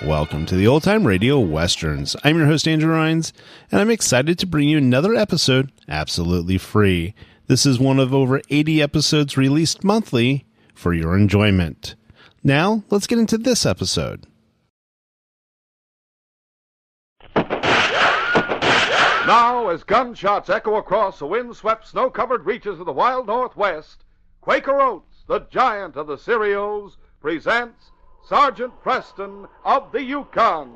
Welcome to the Old Time Radio Westerns. I'm your host, Andrew Rines, and I'm excited to bring you another episode absolutely free. This is one of over 80 episodes released monthly for your enjoyment. Now, let's get into this episode. Now, as gunshots echo across the wind-swept, snow-covered reaches of the wild Northwest, Quaker Oats, the giant of the cereals, presents Sergeant Preston of the Yukon.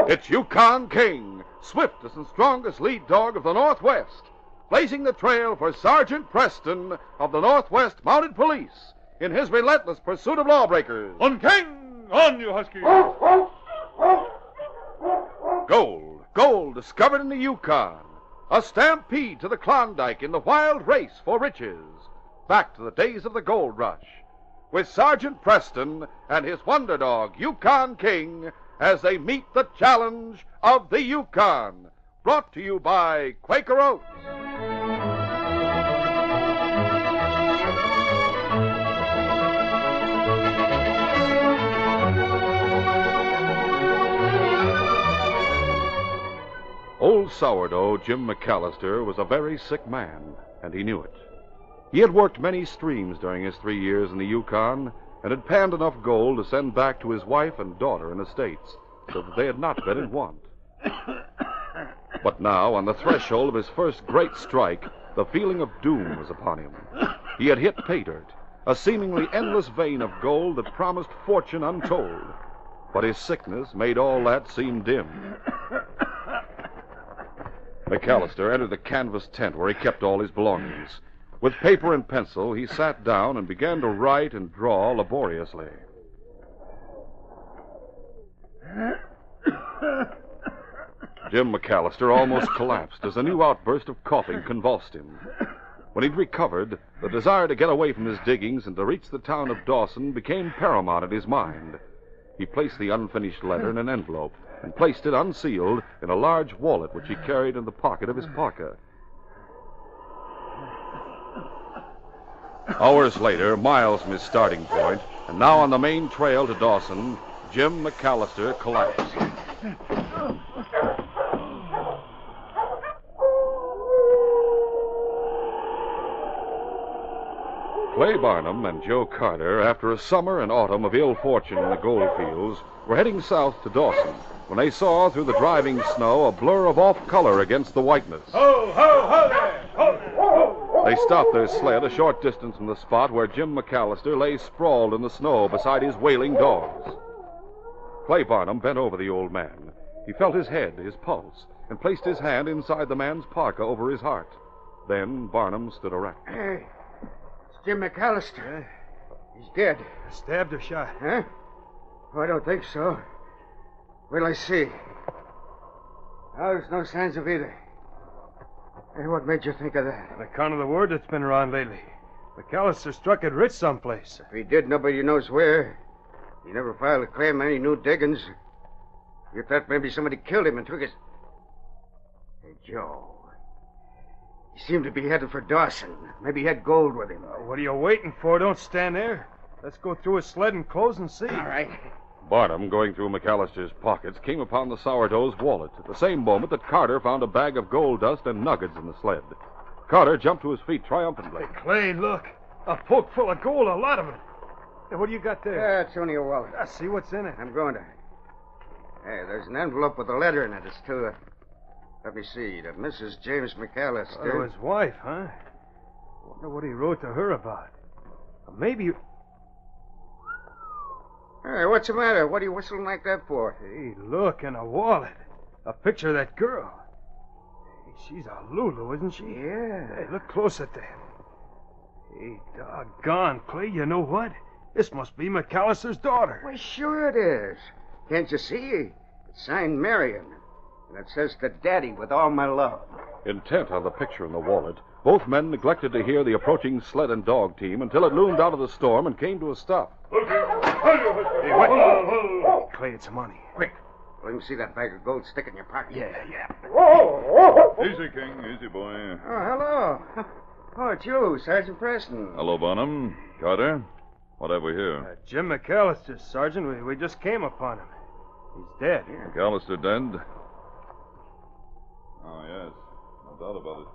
It's Yukon King, swiftest and strongest lead dog of the Northwest, blazing the trail for Sergeant Preston of the Northwest Mounted Police in his relentless pursuit of lawbreakers. On King! On, you husky! Gold discovered in the Yukon. A stampede to the Klondike in the wild race for riches. Back to the days of the gold rush, with Sergeant Preston and his wonder dog, Yukon King, as they meet the challenge of the Yukon. Brought to you by Quaker Oats. Old sourdough Jim McAllister was a very sick man, and he knew it. He had worked many streams during his 3 years in the Yukon and had panned enough gold to send back to his wife and daughter in estates so that they had not been in want. But now, on the threshold of his first great strike, the feeling of doom was upon him. He had hit pay dirt, a seemingly endless vein of gold that promised fortune untold. But his sickness made all that seem dim. McAllister entered the canvas tent where he kept all his belongings. With paper and pencil, he sat down and began to write and draw laboriously. Jim McAllister almost collapsed as a new outburst of coughing convulsed him. When he'd recovered, the desire to get away from his diggings and to reach the town of Dawson became paramount in his mind. He placed the unfinished letter in an envelope and placed it unsealed in a large wallet which he carried in the pocket of his parka. Hours later, miles from his starting point, and now on the main trail to Dawson, Jim McAllister collapsed. Clay Barnum and Joe Carter, after a summer and autumn of ill fortune in the gold fields, were heading south to Dawson when they saw through the driving snow a blur of off-color against the whiteness. Ho, ho, ho there! Ho, ho! They stopped their sled a short distance from the spot where Jim McAllister lay sprawled in the snow beside his wailing dogs. Clay Barnum bent over the old man. He felt his head, his pulse, and placed his hand inside the man's parka over his heart. Then Barnum stood erect. Hey, it's Jim McAllister. He's dead. Stabbed or shot? Huh? Oh, I don't think so. What'll I see? Oh, there's no signs of either. Hey, what made you think of that? On account of the word that's been around lately. McAllister struck it rich someplace. If he did, nobody knows where. He never filed a claim on any new diggings. You thought maybe somebody killed him and took his... Hey, Joe. He seemed to be headed for Dawson. Maybe he had gold with him. What are you waiting for? Don't stand there. Let's go through his sled and clothes and see. All right. Barnum, going through McAllister's pockets, came upon the sourdough's wallet at the same moment that Carter found a bag of gold dust and nuggets in the sled. Carter jumped to his feet triumphantly. Hey, Clay, look. A poke full of gold, a lot of it. Hey, what do you got there? It's only a wallet. See what's in it. I'm going to. Hey, there's an envelope with a letter in it. It's to, let me see, to Mrs. James McAllister. Oh, his wife, huh? Wonder what he wrote to her about. Maybe... Hey, what's the matter? What are you whistling like that for? Hey, look, in a wallet. A picture of that girl. Hey, she's a Lulu, isn't she? Yeah. Hey, look close at that. Hey, doggone, Clay, you know what? This must be McAllister's daughter. Why, sure it is. Can't you see? It's signed Marion. And it says to Daddy with all my love. Intent on the picture in the wallet, both men neglected to hear the approaching sled and dog team until it loomed out of the storm and came to a stop. Look here. Hey, what? Clay, it's money. Quick. Let me see that bag of gold stick in your pocket. Yeah. Easy, King. Easy, boy. Oh, hello. Oh, it's you, Sergeant Preston. Hello, Bonham. Carter. What have we here? Jim McAllister's, Sergeant. We just came upon him. He's dead. McAllister dead? Oh, yes. No doubt about it.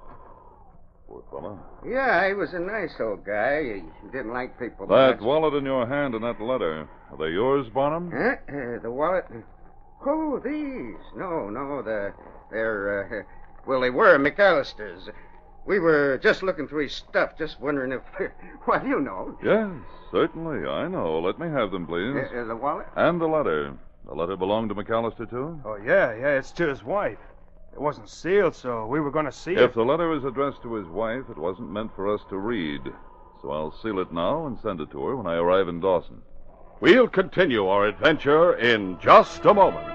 Poor fellow. Yeah, he was a nice old guy. He didn't like people That much. wallet in your hand and that letter, are they yours, Bonham? The wallet? Oh, these. No, they're, well, they were McAllister's. We were just looking through his stuff, just wondering if, well, you know. Yes, certainly. I know. Let me have them, please. The wallet? And the letter. The letter belonged to McAllister, too? Oh, yeah, it's to his wife. It wasn't sealed, so we were going to see it. If the letter is addressed to his wife, it wasn't meant for us to read. So I'll seal it now and send it to her when I arrive in Dawson. We'll continue our adventure in just a moment.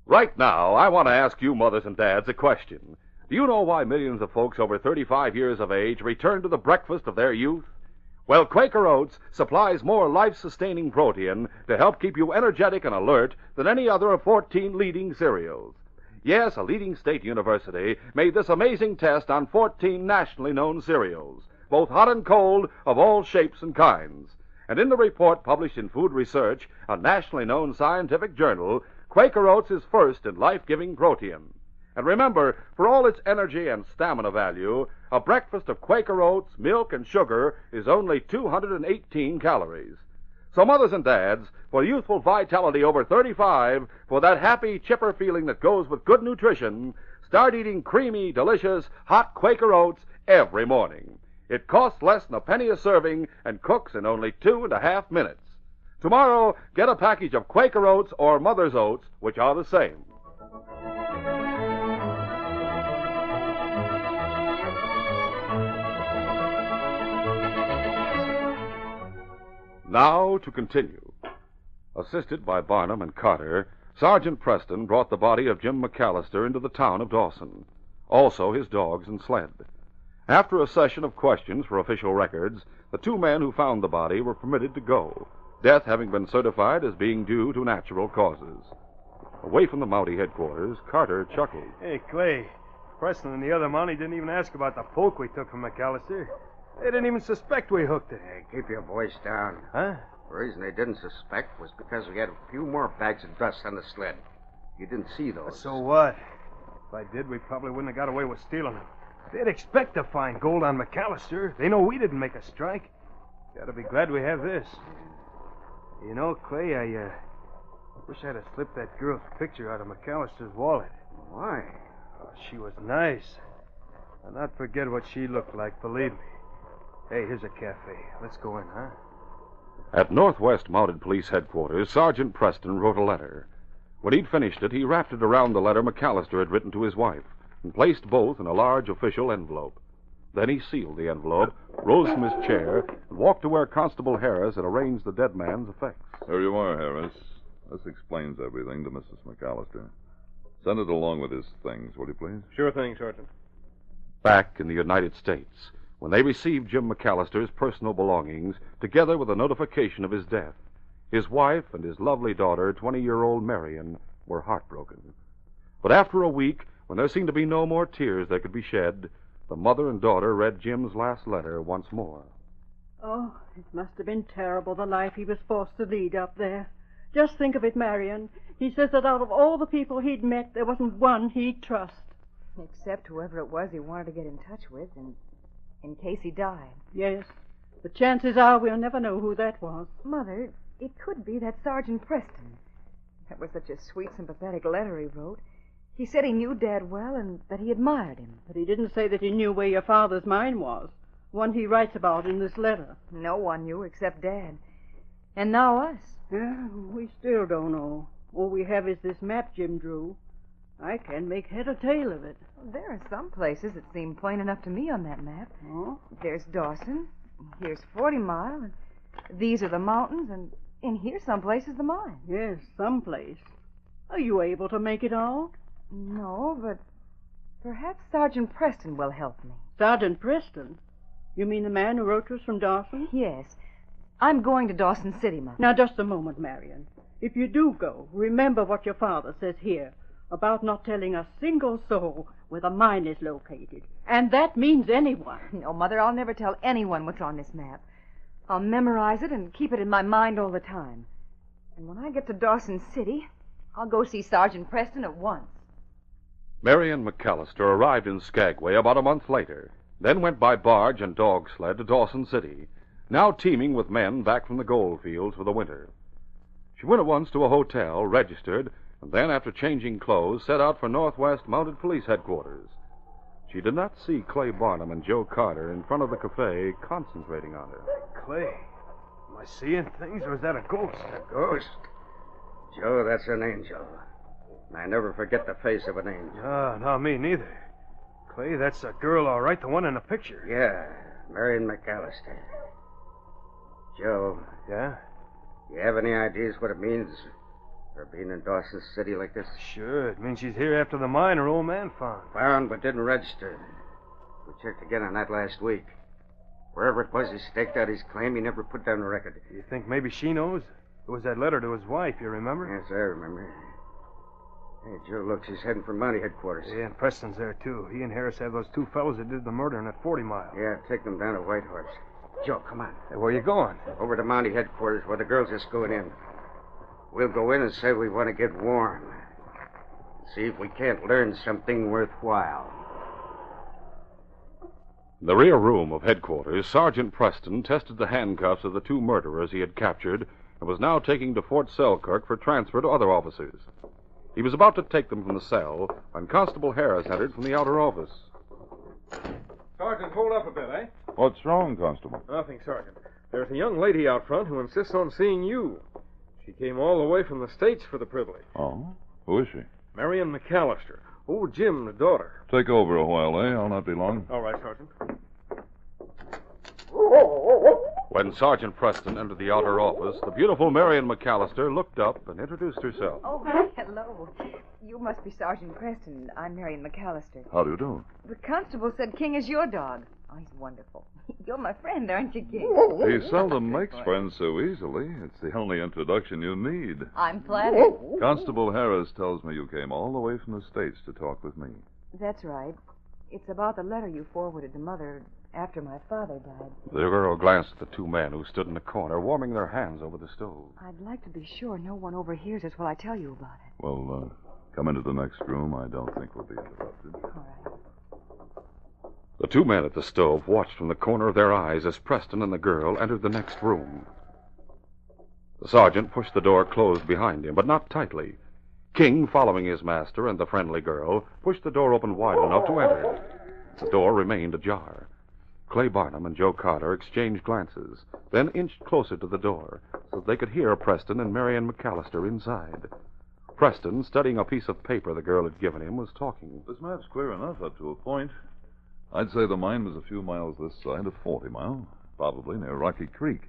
Right now, I want to ask you mothers and dads a question. Do you know why millions of folks over 35 years of age return to the breakfast of their youth? Well, Quaker Oats supplies more life-sustaining protein to help keep you energetic and alert than any other of 14 leading cereals. Yes, a leading state university made this amazing test on 14 nationally known cereals, both hot and cold, of all shapes and kinds. And in the report published in Food Research, a nationally known scientific journal, Quaker Oats is first in life-giving protein. And remember, for all its energy and stamina value, a breakfast of Quaker Oats, milk, and sugar is only 218 calories. So mothers and dads, for youthful vitality over 35, for that happy, chipper feeling that goes with good nutrition, start eating creamy, delicious, hot Quaker Oats every morning. It costs less than a penny a serving and cooks in only 2.5 minutes. Tomorrow, get a package of Quaker Oats or Mother's Oats, which are the same. Now to continue. Assisted by Barnum and Carter, Sergeant Preston brought the body of Jim McAllister into the town of Dawson. Also his dogs and sled. After a session of questions for official records, the two men who found the body were permitted to go, death having been certified as being due to natural causes. Away from the Mountie headquarters, Carter chuckled. Hey, Clay, Preston and the other Mountie didn't even ask about the poke we took from McAllister. They didn't even suspect we hooked it. Hey, keep your voice down. Huh? The reason they didn't suspect was because we had a few more bags of dust on the sled. You didn't see those. So what? If I did, we probably wouldn't have got away with stealing them. They'd expect to find gold on McAllister. They know we didn't make a strike. Gotta be glad we have this. You know, Clay, I wish I'd have slipped that girl's picture out of McAllister's wallet. Why? Oh, she was nice. I'll not forget what she looked like, believe me. Hey, here's a cafe. Let's go in, huh? At Northwest Mounted Police Headquarters, Sergeant Preston wrote a letter. When he'd finished it, he wrapped it around the letter McAllister had written to his wife and placed both in a large official envelope. Then he sealed the envelope, rose from his chair, and walked to where Constable Harris had arranged the dead man's effects. Here you are, Harris. This explains everything to Mrs. McAllister. Send it along with his things, will you please? Sure thing, Sergeant. Back in the United States, when they received Jim McAllister's personal belongings, together with a notification of his death, his wife and his lovely daughter, 20-year-old Marion, were heartbroken. But after a week, when there seemed to be no more tears that could be shed, the mother and daughter read Jim's last letter once more. Oh, it must have been terrible, the life he was forced to lead up there. Just think of it, Marion. He says that out of all the people he'd met, there wasn't one he'd trust. Except whoever it was he wanted to get in touch with, and in case he died. Yes, but chances are we'll never know who that was. Mother, it could be that Sergeant Preston. That was such a sweet, sympathetic letter he wrote. He said he knew Dad well and that he admired him. But he didn't say that he knew where your father's mine was, one he writes about in this letter. No one knew except Dad. And now us. Yeah, we still don't know. All we have is this map Jim drew. I can't make head or tail of it. There are some places that seem plain enough to me on that map. Oh? There's Dawson. Here's 40 Mile. And these are the mountains. And in here someplace is the mine. Yes, someplace. Are you able to make it out? No, but perhaps Sergeant Preston will help me. Sergeant Preston? You mean the man who wrote to us from Dawson? Yes. I'm going to Dawson City, Mother. Now, just a moment, Marion. If you do go, remember what your father says here about not telling a single soul where the mine is located. And that means anyone. No, Mother, I'll never tell anyone what's on this map. I'll memorize it and keep it in my mind all the time. And when I get to Dawson City, I'll go see Sergeant Preston at once. Marion McAllister arrived in Skagway about a month later, then went by barge and dog sled to Dawson City, now teeming with men back from the gold fields for the winter. She went at once to a hotel, registered, and then, after changing clothes, set out for Northwest Mounted Police Headquarters. She did not see Clay Barnum and Joe Carter in front of the cafe concentrating on her. Clay, am I seeing things, or is that a ghost? A ghost? Joe, that's an angel. I never forget the face of an angel. No, me neither. Clay, that's a girl, all right, the one in the picture. Yeah, Marion McAllister. Joe. Yeah? You have any ideas what it means for being in Dawson City like this? Sure, it means she's here after the mine her old man found. Found but didn't register. We checked again on that last week. Wherever it was he staked out his claim, he never put down a record. You think maybe she knows? It was that letter to his wife, you remember? Yes, I remember. Hey, Joe, looks, he's heading for Mountie headquarters. Yeah, and Preston's there, too. He and Harris have those two fellows that did the murdering at 40 Mile. Yeah, take them down to Whitehorse. Joe, come on. Hey, where you going? Over to Mountie headquarters where the girls are going in. We'll go in and say we want to get warm. See if we can't learn something worthwhile. In the rear room of headquarters, Sergeant Preston tested the handcuffs of the two murderers he had captured and was now taking to Fort Selkirk for transfer to other officers. He was about to take them from the cell when Constable Harris entered from the outer office. Sergeant, hold up a bit, eh? What's wrong, Constable? Nothing, Sergeant. There's a young lady out front who insists on seeing you. She came all the way from the States for the privilege. Oh? Who is she? Marion McAllister. Old Jim, the daughter. Take over a while, eh? I'll not be long. All right, Sergeant. When Sergeant Preston entered the outer office, the beautiful Marion McAllister looked up and introduced herself. Oh, hello. You must be Sergeant Preston. I'm Marion McAllister. How do you do? The constable said King is your dog. Oh, he's wonderful. You're my friend, aren't you, King? He seldom makes friends so easily. It's the only introduction you need. I'm flattered. Constable Harris tells me you came all the way from the States to talk with me. That's right. It's about the letter you forwarded to Mother after my father died. The girl glanced at the two men who stood in the corner, warming their hands over the stove. I'd like to be sure no one overhears us while I tell you about it. Well, come into the next room. I don't think we'll be interrupted. All right. The two men at the stove watched from the corner of their eyes as Preston and the girl entered the next room. The sergeant pushed the door closed behind him, but not tightly. King, following his master and the friendly girl, pushed the door open wide enough to enter. The door remained ajar. Clay Barnum and Joe Carter exchanged glances, then inched closer to the door so that they could hear Preston and Marion McAllister inside. Preston, studying a piece of paper the girl had given him, was talking. This map's clear enough up to a point. I'd say the mine was a few miles this side of 40 Mile, probably near Rocky Creek.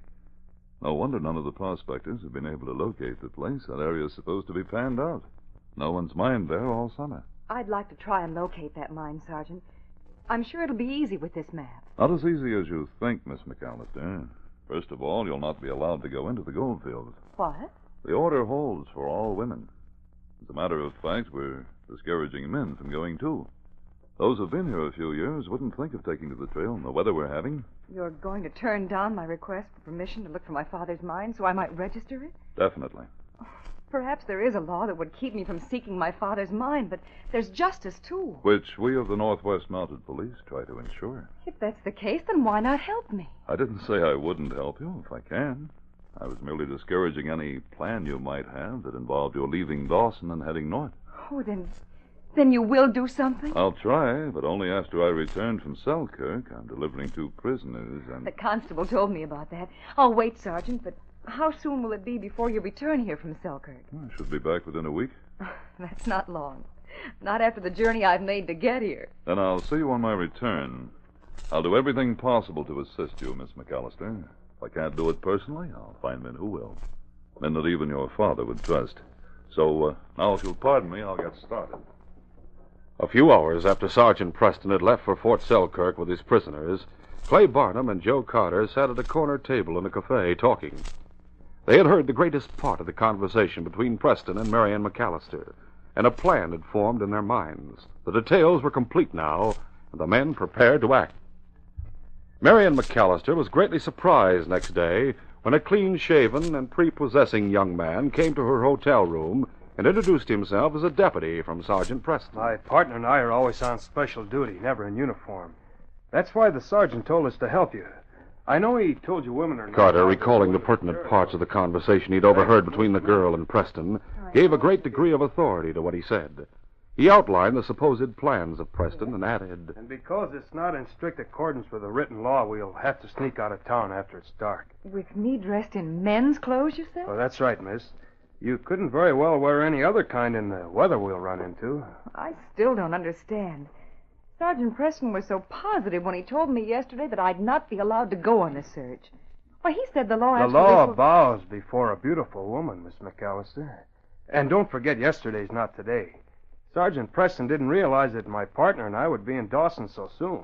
No wonder none of the prospectors have been able to locate the place. That area is supposed to be panned out. No one's mined there all summer. I'd like to try and locate that mine, Sergeant. I'm sure it'll be easy with this map. Not as easy as you think, Miss McAllister. First of all, you'll not be allowed to go into the gold fields. What? The order holds for all women. As a matter of fact, we're discouraging men from going, too. Those who've been here a few years wouldn't think of taking to the trail in the weather we're having. You're going to turn down my request for permission to look for my father's mine so I might register it? Definitely. Perhaps there is a law that would keep me from seeking my father's mine, but there's justice, too. Which we of the Northwest Mounted Police try to ensure. If that's the case, then why not help me? I didn't say I wouldn't help you if I can. I was merely discouraging any plan you might have that involved your leaving Dawson and heading north. Oh, then you will do something? I'll try, but only after I return from Selkirk. I'm delivering 2 prisoners and... The constable told me about that. I'll wait, Sergeant, but how soon will it be before you return here from Selkirk? I should be back within a week. That's not long. Not after the journey I've made to get here. Then I'll see you on my return. I'll do everything possible to assist you, Miss McAllister. If I can't do it personally, I'll find men who will. Men that even your father would trust. So, now if you'll pardon me, I'll get started. A few hours after Sergeant Preston had left for Fort Selkirk with his prisoners, Clay Barnum and Joe Carter sat at a corner table in a cafe talking. They had heard the greatest part of the conversation between Preston and Marion McAllister, and a plan had formed in their minds. The details were complete now, and the men prepared to act. Marion McAllister was greatly surprised next day when a clean-shaven and prepossessing young man came to her hotel room and introduced himself as a deputy from Sergeant Preston. My partner and I are always on special duty, never in uniform. That's why the sergeant told us to help you. I know he told you women are not... Carter, recalling the pertinent parts of the conversation he'd overheard between the girl and Preston, gave a great degree of authority to what he said. He outlined the supposed plans of Preston and added... And because it's not in strict accordance with the written law, we'll have to sneak out of town after it's dark. With me dressed in men's clothes, you said? Oh, that's right, miss. You couldn't very well wear any other kind in the weather we'll run into. I still don't understand. Sergeant Preston was so positive when he told me yesterday that I'd not be allowed to go on a search. Why, he said the law... The law bows before a beautiful woman, Miss McAllister. And don't forget, yesterday's not today. Sergeant Preston didn't realize that my partner and I would be in Dawson so soon.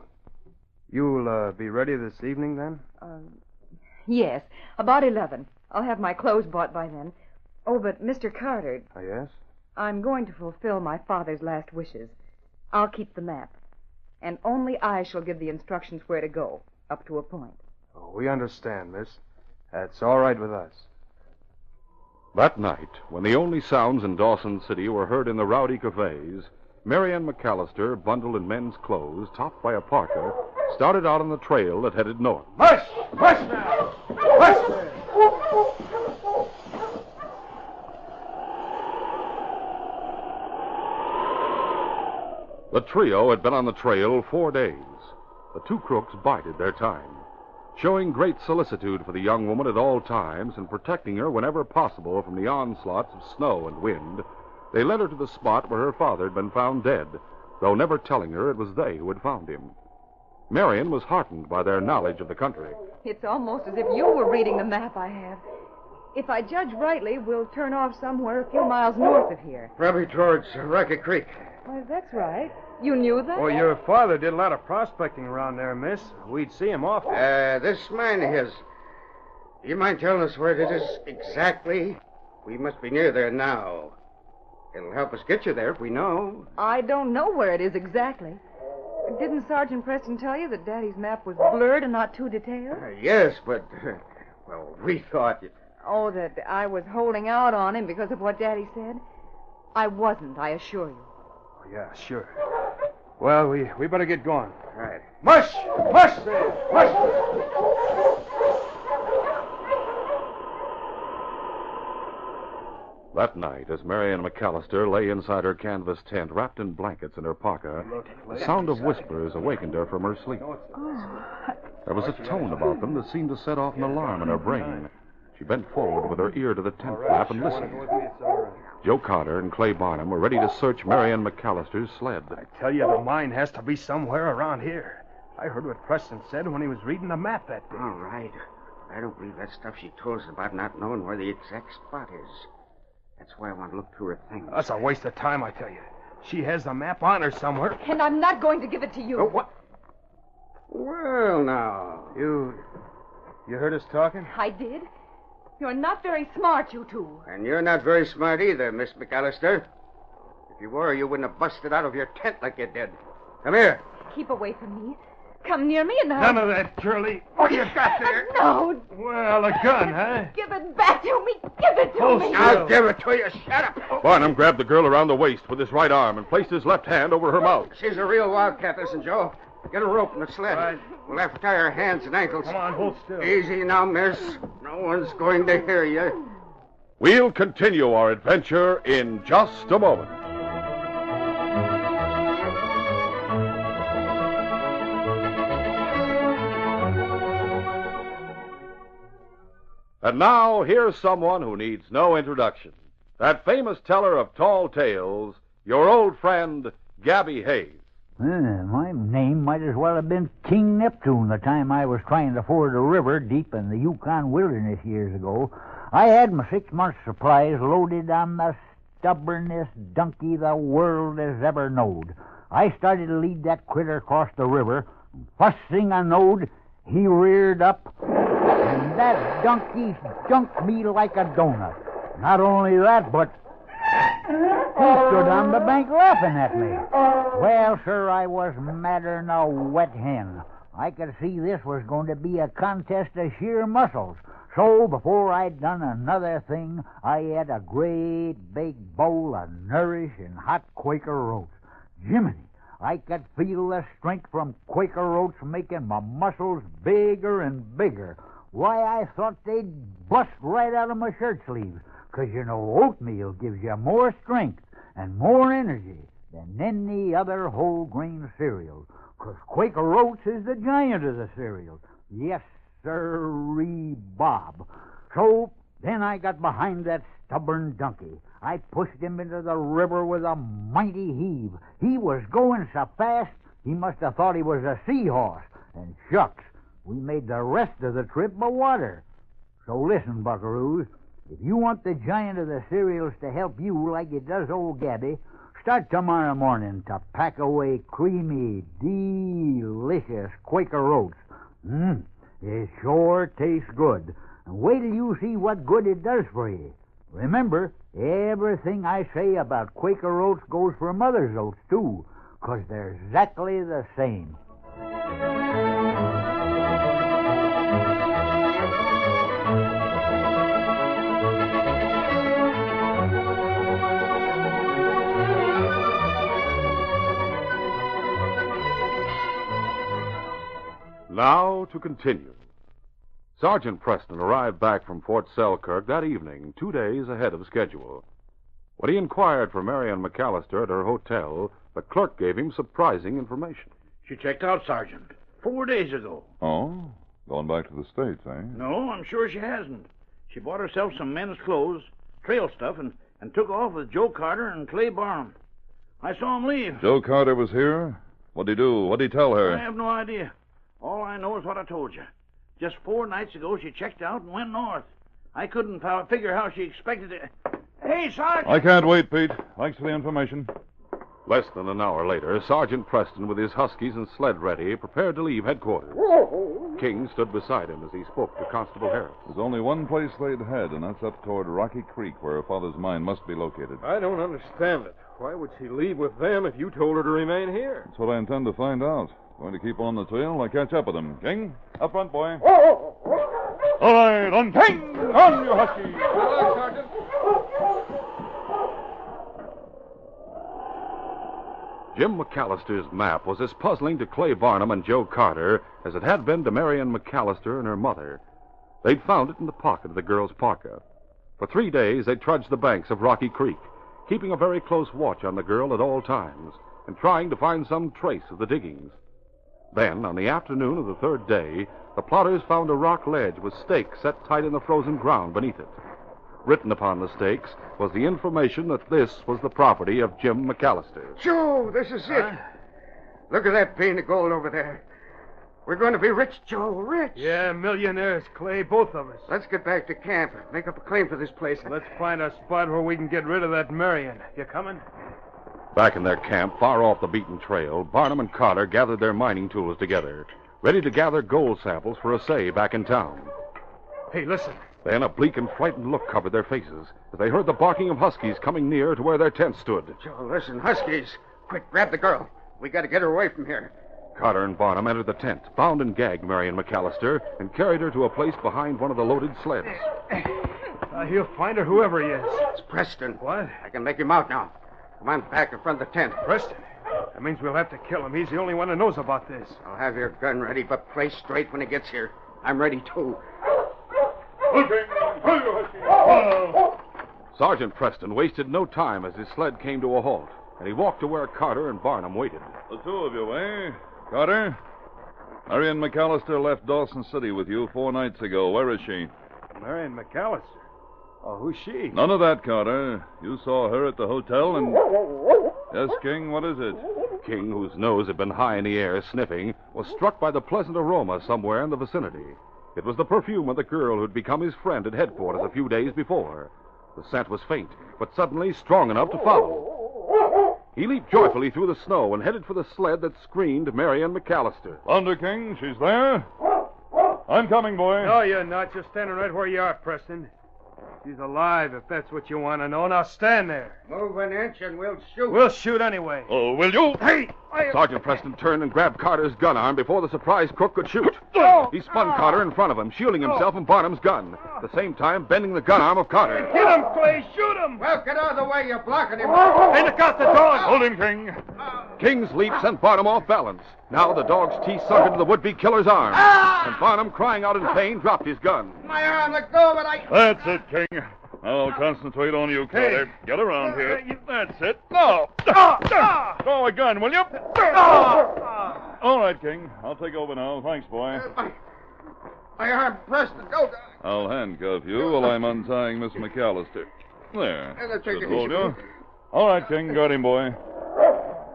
You'll be ready this evening, then? Yes, about 11. I'll have my clothes bought by then. Oh, but Mr. Carter... Oh, yes? I'm going to fulfill my father's last wishes. I'll keep the map. And only I shall give the instructions where to go, up to a point. Oh, we understand, miss. That's all right with us. That night, when the only sounds in Dawson City were heard in the rowdy cafes, Marion McAllister, bundled in men's clothes, topped by a parka, started out on the trail that headed north. Mush! Mush now! Mush there! The trio had been on the trail 4 days. The two crooks bided their time, showing great solicitude for the young woman at all times and protecting her whenever possible from the onslaughts of snow and wind. They led her to the spot where her father had been found dead, though never telling her it was they who had found him. Marion was heartened by their knowledge of the country. It's almost as if you were reading the map I have. If I judge rightly, we'll turn off somewhere a few miles north of here. Probably towards Rocky Creek. Well, that's right. You knew that? Well, your father did a lot of prospecting around there, miss. We'd see him often. This mine of his. Do you mind telling us where it is exactly? We must be near there now. It'll help us get you there if we know. I don't know where it is exactly. Didn't Sergeant Preston tell you that Daddy's map was blurred and not too detailed? Yes, but, well, we thought... Oh, that I was holding out on him because of what Daddy said? I wasn't, I assure you. Oh, yeah, sure. Well, we better get going. Right. Mush! Mush there! Mush there! That night, as Marion McAllister lay inside her canvas tent, wrapped in blankets and her parka, the sound of whispers awakened her from her sleep. There was a tone about them that seemed to set off an alarm in her brain. She bent forward with her ear to the tent flap and listened. Joe Carter and Clay Barnum were ready to search Marion McAllister's sled. I tell you, the mine has to be somewhere around here. I heard what Preston said when he was reading the map that day. All right. I don't believe that stuff she told us about not knowing where the exact spot is. That's why I want to look through her things. That's a waste of time, I tell you. She has the map on her somewhere. And I'm not going to give it to you. Oh, what? Well, now. You heard us talking? I did. You're not very smart, you two. And you're not very smart either, Miss McAllister. If you were, you wouldn't have busted out of your tent like you did. Come here. Keep away from me. Come near me and None of that, Curly. What do you got there? No. Well, a gun, huh? Give it back to me. Give it to Hold me. still. I'll give it to you. Shut up. Barnum grabbed the girl around the waist with his right arm and placed his left hand over her mouth. She's a real wildcat, listen, Joe. Get a rope and a sled. Right. We'll have to tie her hands and ankles. Come on, hold still. Easy now, miss. No one's going to hear you. We'll continue our adventure in just a moment. And now, here's someone who needs no introduction. That famous teller of tall tales, your old friend, Gabby Hayes. My name might as well have been King Neptune the time I was trying to ford a river deep in the Yukon wilderness years ago. I had my 6 months' supplies loaded on the stubbornest donkey the world has ever knowed. I started to lead that critter across the river. First thing I knowed, he reared up, and that donkey junked me like a donut. Not only that, but he stood on the bank laughing at me. Well, sir, I was madder'n a wet hen. I could see this was going to be a contest of sheer muscles. So, before I'd done another thing, I had a great big bowl of nourishing hot Quaker oats. Jiminy, I could feel the strength from Quaker oats making my muscles bigger and bigger. Why, I thought they'd bust right out of my shirt sleeves. 'Cause, you know, oatmeal gives you more strength and more energy than any other whole grain cereal. 'Cause Quaker Oats is the giant of the cereal. Yes, sirree, Bob. So then I got behind that stubborn donkey. I pushed him into the river with a mighty heave. He was going so fast, he must have thought he was a seahorse. And shucks, we made the rest of the trip by water. So listen, buckaroos. If you want the giant of the cereals to help you like it does old Gabby, start tomorrow morning to pack away creamy, delicious Quaker Oats. It sure tastes good. And wait till you see what good it does for you. Remember, everything I say about Quaker Oats goes for Mother's Oats, too, 'cause they're exactly the same. Now to continue. Sergeant Preston arrived back from Fort Selkirk that evening, 2 days ahead of schedule. When he inquired for Marion McAllister at her hotel, the clerk gave him surprising information. She checked out, Sergeant, 4 days ago. Oh? Going back to the States, eh? No, I'm sure she hasn't. She bought herself some men's clothes, trail stuff, and took off with Joe Carter and Clay Barham. I saw him leave. Joe Carter was here? What'd he do? What'd he tell her? I have no idea. All I know is what I told you. Just 4 nights ago, she checked out and went north. I couldn't figure how she expected it. Hey, Sergeant! I can't wait, Pete. Thanks for the information. Less than an hour later, Sergeant Preston, with his huskies and sled ready, prepared to leave headquarters. King stood beside him as he spoke to Constable Harris. There's only one place they'd head, and that's up toward Rocky Creek, where her father's mine must be located. I don't understand it. Why would she leave with them if you told her to remain here? That's what I intend to find out. Going to keep on the trail till I catch up with them. King, up front, boy. All right, on King! On, you husky! Good luck, Sergeant. Jim McAllister's map was as puzzling to Clay Barnum and Joe Carter as it had been to Marion McAllister and her mother. They'd found it in the pocket of the girl's parka. For 3 days, they trudged the banks of Rocky Creek, keeping a very close watch on the girl at all times and trying to find some trace of the diggings. Then, on the afternoon of the 3rd day, the plotters found a rock ledge with stakes set tight in the frozen ground beneath it. Written upon the stakes was the information that this was the property of Jim McAllister. Joe, this is it. Look at that vein of gold over there. We're going to be rich, Joe, rich. Yeah, millionaires, Clay, both of us. Let's get back to camp and make up a claim for this place. Let's find a spot where we can get rid of that Marion. You coming? Back in their camp, far off the beaten trail, Barnum and Carter gathered their mining tools together, ready to gather gold samples for assay back in town. Hey, listen. Then a bleak and frightened look covered their faces as they heard the barking of huskies coming near to where their tent stood. Joe, listen, huskies. Quick, grab the girl. We got to get her away from here. Carter and Barnum entered the tent, bound and gagged Marion McAllister, and carried her to a place behind one of the loaded sleds. He'll find her, whoever he is. It's Preston. What? I can make him out now. Come on back in front of the tent. Preston? That means we'll have to kill him. He's the only one who knows about this. I'll have your gun ready, but play straight when he gets here. I'm ready, too. Sergeant Preston wasted no time as his sled came to a halt, and he walked to where Carter and Barnum waited. The 2 of you, eh? Carter? Marion McAllister left Dawson City with you 4 nights ago. Where is she? Marion McAllister? Oh, who's she? None of that, Carter. You saw her at the hotel and... Yes, King, what is it? King, whose nose had been high in the air, sniffing, was struck by the pleasant aroma somewhere in the vicinity. It was the perfume of the girl who'd become his friend at headquarters a few days before. The scent was faint, but suddenly strong enough to follow. He leaped joyfully through the snow and headed for the sled that screened Marion McAllister. Thunder King, she's there? I'm coming, boy. No, you're not. You're standing right where you are, Preston. She's alive, if that's what you want to know. Now stand there. Move an inch and we'll shoot. We'll shoot anyway. Oh, will you? Hey! Sergeant Preston turned and grabbed Carter's gun arm before the surprised crook could shoot. He spun Carter in front of him, shielding himself from Barnum's gun, at the same time bending the gun arm of Carter. Hit him, Clay! Shoot him! Well, get out of the way. You're blocking him. Hey, look out the dog! Hold him, King. King's leap sent Barnum off balance. Now the dog's teeth sunk into the would-be killer's arm. And Barnum, crying out in pain, dropped his gun. My arm, let go, but I... That's it, King. I'll concentrate on you, Carter. Get around here. That's it. No! Throw a gun, will you? All right, King. I'll take over now. Thanks, boy. My arm, Preston. Go. I'll handcuff you while I'm untying Miss McAllister. There. Take Should it hold easy. you. All right, King. Got him, boy.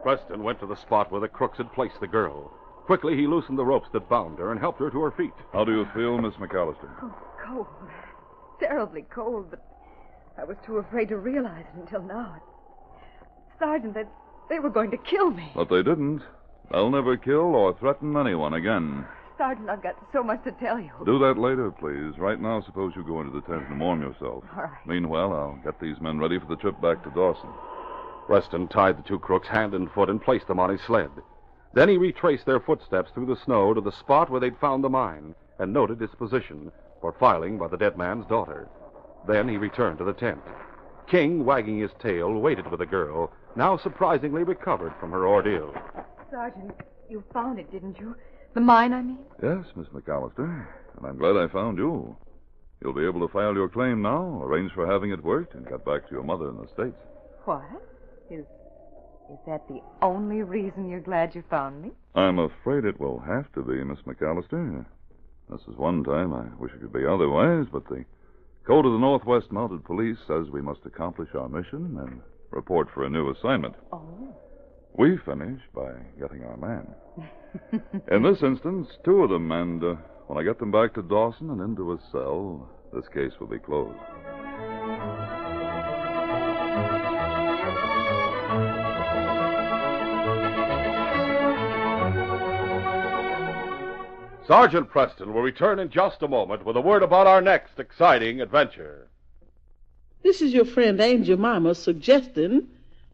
Preston went to the spot where the crooks had placed the girl. Quickly, he loosened the ropes that bound her and helped her to her feet. How do you feel, Miss McAllister? Oh, cold. Terribly cold, but I was too afraid to realize it until now. Sergeant, they were going to kill me. But they didn't. They'll never kill or threaten anyone again. Sergeant, I've got so much to tell you. Do that later, please. Right now, suppose you go into the tent and warm yourself. All right. Meanwhile, I'll get these men ready for the trip back to Dawson. Preston tied the two crooks hand and foot and placed them on his sled. Then he retraced their footsteps through the snow to the spot where they'd found the mine and noted its position for filing by the dead man's daughter. Then he returned to the tent. King, wagging his tail, waited with the girl, now surprisingly recovered from her ordeal. Sergeant, you found it, didn't you? The mine, I mean? Yes, Miss McAllister. And I'm glad I found you. You'll be able to file your claim now, arrange for having it worked, and get back to your mother in the States. What? Is that the only reason you're glad you found me? I'm afraid it will have to be, Miss McAllister. This is one time. I wish it could be otherwise, but the Code of the Northwest Mounted Police says we must accomplish our mission and report for a new assignment. Oh. We finish by getting our man. In this instance, two of them, and when I get them back to Dawson and into a cell, this case will be closed. Sergeant Preston will return in just a moment with a word about our next exciting adventure. This is your friend Aunt Jemima suggesting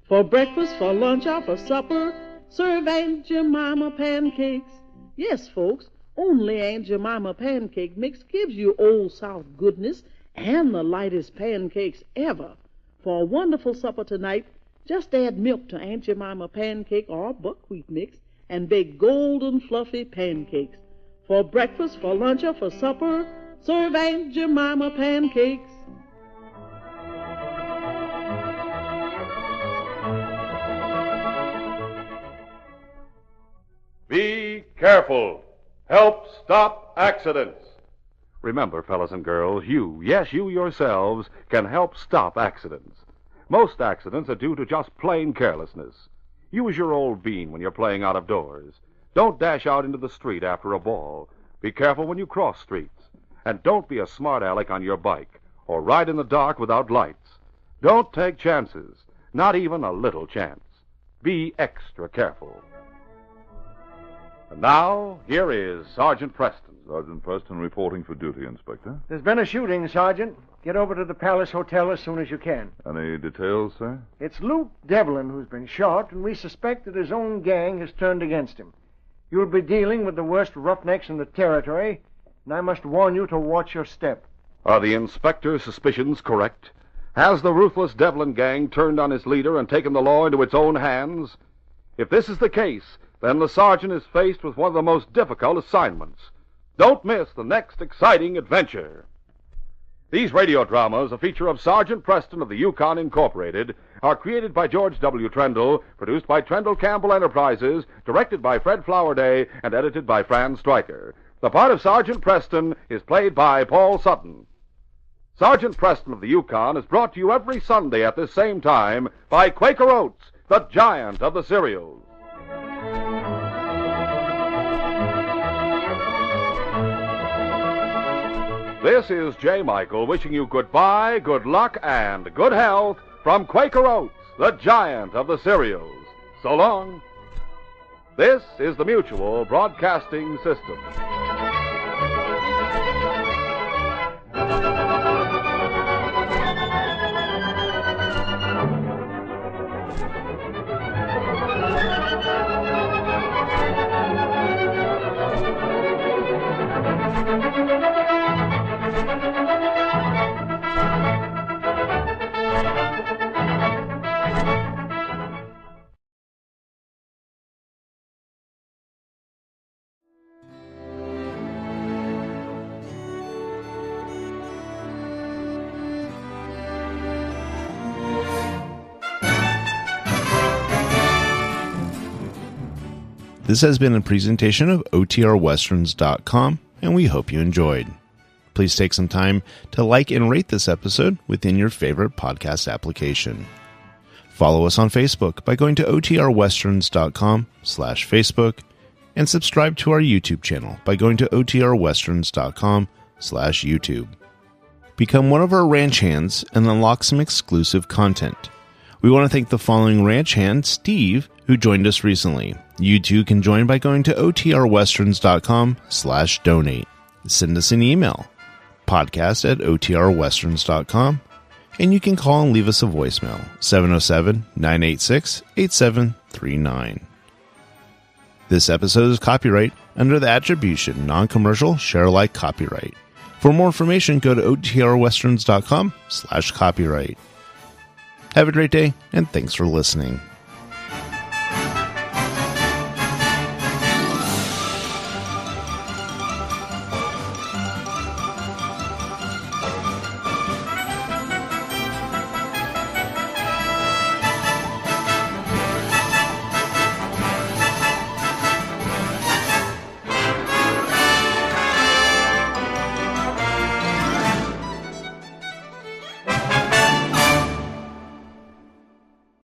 for breakfast, for lunch, or for supper, serve Aunt Jemima pancakes. Yes, folks, only Aunt Jemima pancake mix gives you Old South goodness and the lightest pancakes ever. For a wonderful supper tonight, just add milk to Aunt Jemima pancake or buckwheat mix and bake golden fluffy pancakes. For breakfast, for lunch, or for supper, serve Aunt Jemima pancakes. Be careful. Help stop accidents. Remember, fellas and girls, you yourselves, can help stop accidents. Most accidents are due to just plain carelessness. Use your old bean when you're playing out of doors. Don't dash out into the street after a ball. Be careful when you cross streets. And don't be a smart aleck on your bike or ride in the dark without lights. Don't take chances, not even a little chance. Be extra careful. And now, here is Sergeant Preston. Sergeant Preston reporting for duty, Inspector. There's been a shooting, Sergeant. Get over to the Palace Hotel as soon as you can. Any details, sir? It's Luke Devlin who's been shot, and we suspect that his own gang has turned against him. You'll be dealing with the worst roughnecks in the territory, and I must warn you to watch your step. Are the inspector's suspicions correct? Has the ruthless Devlin gang turned on its leader and taken the law into its own hands? If this is the case, then the sergeant is faced with one of the most difficult assignments. Don't miss the next exciting adventure. These radio dramas, a feature of Sergeant Preston of the Yukon Incorporated, are created by George W. Trendle, produced by Trendle Campbell Enterprises, directed by Fred Flowerday, and edited by Fran Stryker. The part of Sergeant Preston is played by Paul Sutton. Sergeant Preston of the Yukon is brought to you every Sunday at this same time by Quaker Oats, the giant of the cereals. This is J. Michael wishing you goodbye, good luck, and good health from Quaker Oats, the giant of the cereals. So long. This is the Mutual Broadcasting System. This has been a presentation of OTRWesterns.com, and we hope you enjoyed. Please take some time to like and rate this episode within your favorite podcast application. Follow us on Facebook by going to OTRWesterns.com/Facebook, and subscribe to our YouTube channel by going to OTRWesterns.com/YouTube. Become one of our ranch hands and unlock some exclusive content. We want to thank the following ranch hand, Steve, who joined us recently. You too can join by going to OTRWesterns.com/donate. Send us an email, podcast@OTRWesterns.com, and you can call and leave us a voicemail, 707-986-8739. This episode is copyright under the attribution, non-commercial, share-alike copyright. For more information, go to OTRWesterns.com/copyright. Have a great day, and thanks for listening.